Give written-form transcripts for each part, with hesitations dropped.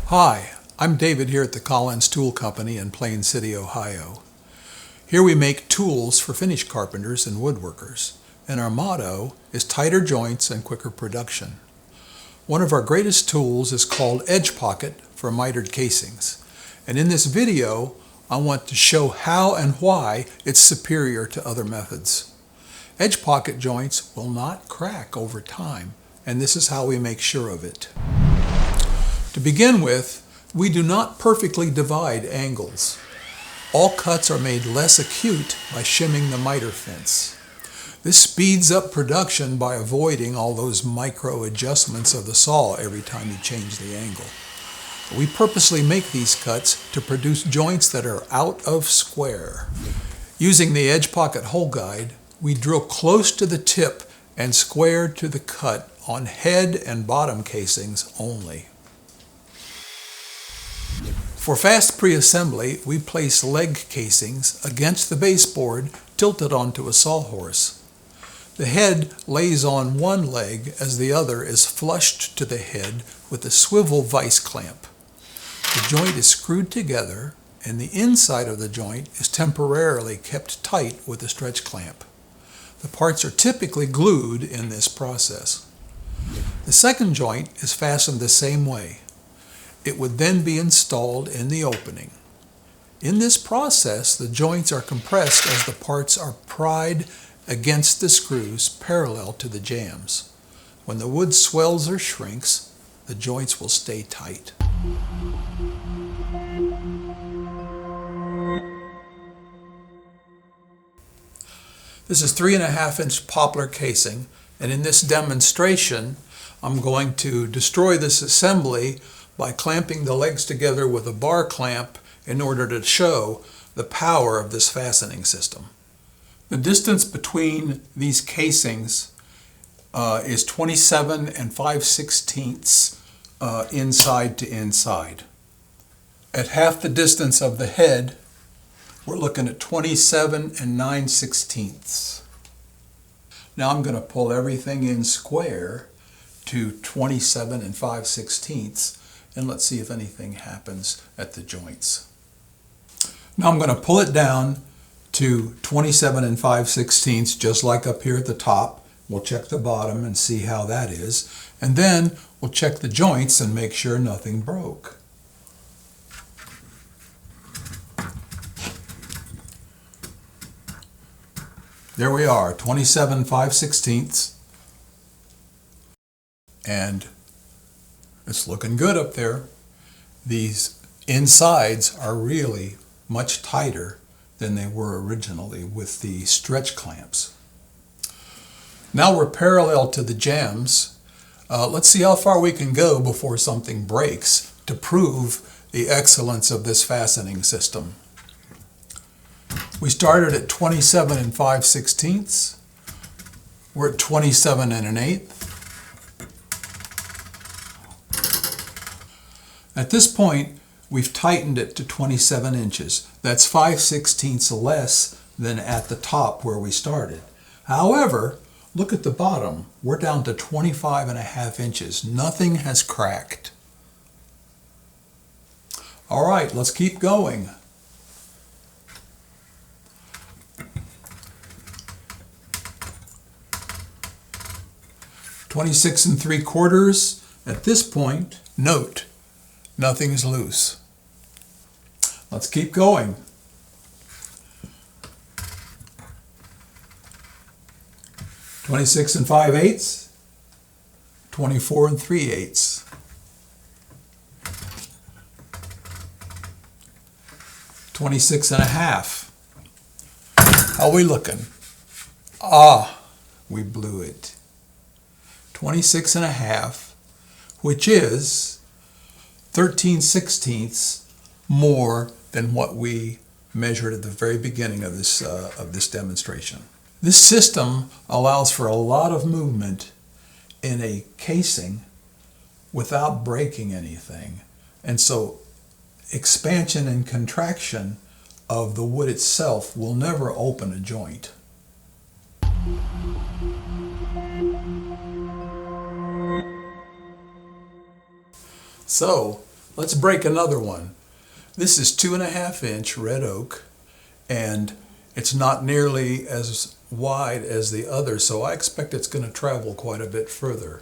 Hi, I'm David here at the Collins Tool Company in Plain City, Ohio. Here we make tools for finish carpenters and woodworkers, and our motto is tighter joints and quicker production. One of our greatest tools is called Edge Pocket for mitered casings, and in this video I want to show how and why it's superior to other methods. Edge pocket joints will not crack over time, and this is how we make sure of it. To begin with, we do not perfectly divide angles. All cuts are made less acute by shimming the miter fence. This speeds up production by avoiding all those micro adjustments of the saw every time you change the angle. We purposely make these cuts to produce joints that are out of square. Using the Edge Pocket hole guide, we drill close to the tip and square to the cut on head and bottom casings only. For fast pre-assembly, we place leg casings against the baseboard tilted onto a sawhorse. The head lays on one leg as the other is flushed to the head with a swivel vise clamp. The joint is screwed together and the inside of the joint is temporarily kept tight with a stretch clamp. The parts are typically glued in this process. The second joint is fastened the same way. It would then be installed in the opening. In this process, the joints are compressed as the parts are pried against the screws parallel to the jambs. When the wood swells or shrinks, the joints will stay tight. This is 3.5-inch poplar casing, and in this demonstration, I'm going to destroy this assembly by clamping the legs together with a bar clamp in order to show the power of this fastening system. The distance between these casings is 27 5/16 inside to inside. At half the distance of the head, we're looking at 27 9/16. Now I'm going to pull everything in square to 27 5/16. And let's see if anything happens at the joints. Now I'm going to pull it down to 27 5/16, just like up here at the top. We'll check the bottom and see how that is. And then we'll check the joints and make sure nothing broke. There we are, 27 5/16. And it's looking good up there. These insides are really much tighter than they were originally with the stretch clamps. Now we're parallel to the jambs. Let's see how far we can go before something breaks to prove the excellence of this fastening system. We started at 27 5/16. We're at 27 1/8. At this point, we've tightened it to 27 inches. That's 5/16 less than at the top where we started. However, look at the bottom. We're down to 25.5 inches. Nothing has cracked. All right, let's keep going. (26 3/4). At this point, note, nothing's loose. Let's keep going. (26 5/8), 24 3/8. (26.5). How are we looking? We blew it. 26.5, which is 13/16 more than what we measured at the very beginning of this demonstration. This system allows for a lot of movement in a casing without breaking anything, and so expansion and contraction of the wood itself will never open a joint. So Let's break another one. This is 2.5-inch red oak, and it's not nearly as wide as the other, so I expect it's going to travel quite a bit further.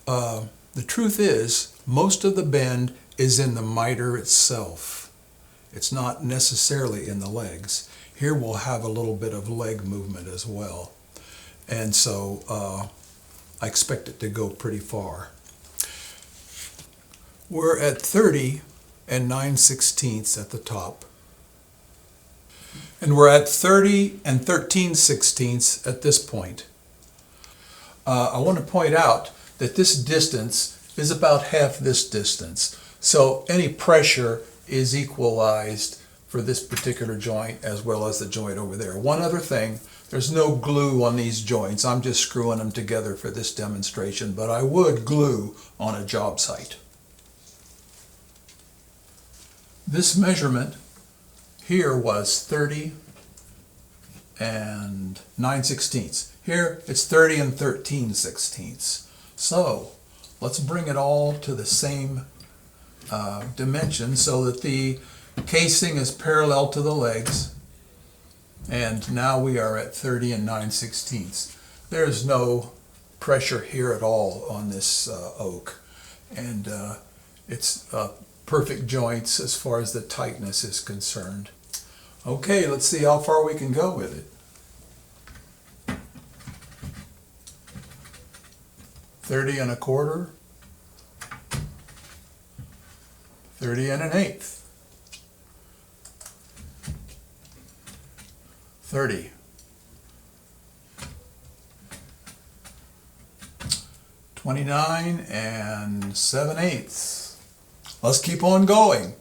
The truth is, most of the bend is in the miter itself. It's not necessarily in the legs. Here we'll have a little bit of leg movement as well. And so I expect it to go pretty far. We're at 30 and 9/16 at the top. And we're at 30 and 13/16 at this point. I want to point out that this distance is about half this distance. So any pressure is equalized for this particular joint as well as the joint over there. One other thing, there's no glue on these joints. I'm just screwing them together for this demonstration, but I would glue on a job site. This measurement here was 30 and 9/16. Here it's 30 and 13/16. So let's bring it all to the same dimension so that the casing is parallel to the legs. And now we are at 30 and 9/16. There's no pressure here at all on this oak. And it's perfect joints as far as the tightness is concerned. Okay, let's see how far we can go with it. 30 and a quarter, 30 and an eighth, 30, 29 and 7/8. Let's keep on going.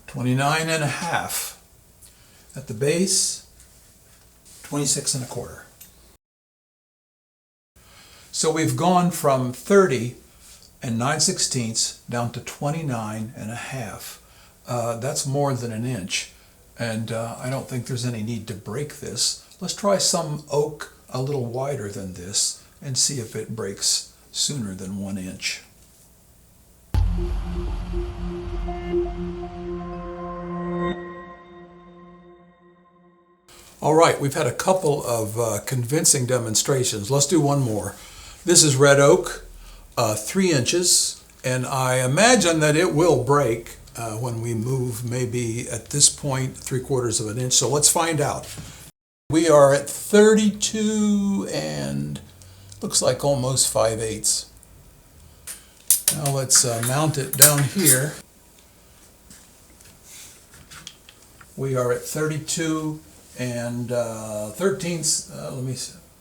29 and a half. At the base, 26 and a quarter. So we've gone from 30 and 9/16 down to 29 and a half. That's more than an inch, and I don't think there's any need to break this. Let's try some oak a little wider than this and see if it breaks sooner than 1 inch. All right, we've had a couple of convincing demonstrations. Let's do one more. This is red oak, 3 inches, and I imagine that it will break when we move, maybe at this point 3/4 of an inch. So let's find out. We are at 32 and looks like almost 5/8. Now let's mount it down here. We are at 32 and 13th, let me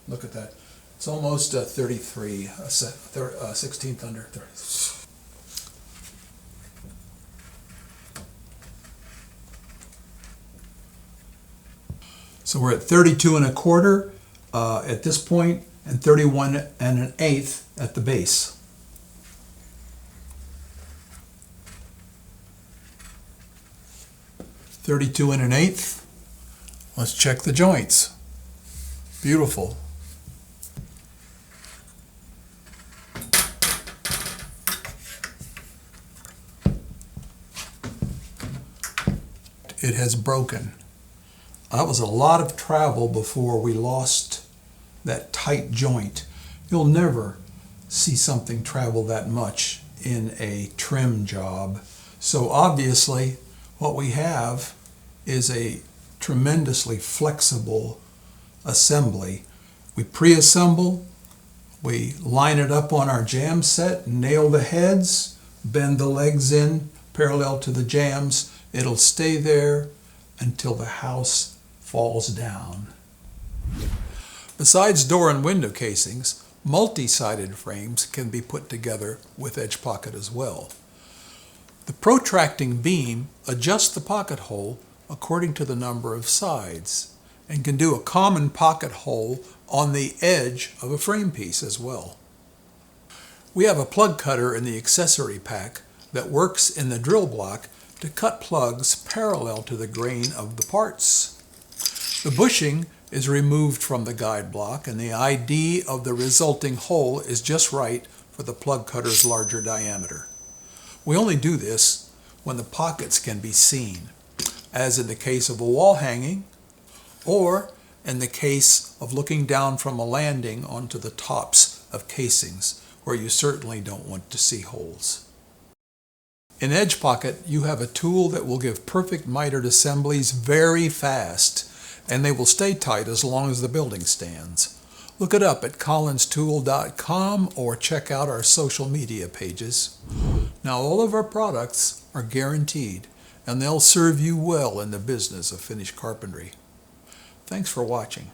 look at that. It's almost 33, 16th under 30. So we're at 32 and a quarter at this point, and 31 and an eighth at the base. .32 and an eighth. Let's check the joints. Beautiful. It has broken. That was a lot of travel before we lost that tight joint. You'll never see something travel that much in a trim job. So obviously what we have is a tremendously flexible assembly. We pre-assemble, we line it up on our jam set, nail the heads, bend the legs in parallel to the jams. It'll stay there until the house falls down. Besides door and window casings, multi-sided frames can be put together with edge pocket as well. The protracting beam adjusts the pocket hole according to the number of sides and can do a common pocket hole on the edge of a frame piece as well. We have a plug cutter in the accessory pack that works in the drill block to cut plugs parallel to the grain of the parts. The bushing is removed from the guide block, and the ID of the resulting hole is just right for the plug cutter's larger diameter. We only do this when the pockets can be seen, as in the case of a wall hanging, or in the case of looking down from a landing onto the tops of casings, where you certainly don't want to see holes. In Edge Pocket, you have a tool that will give perfect mitered assemblies very fast, and they will stay tight as long as the building stands. Look it up at collinstool.com or check out our social media pages. Now, all of our products are guaranteed, and they'll serve you well in the business of finished carpentry. Thanks for watching.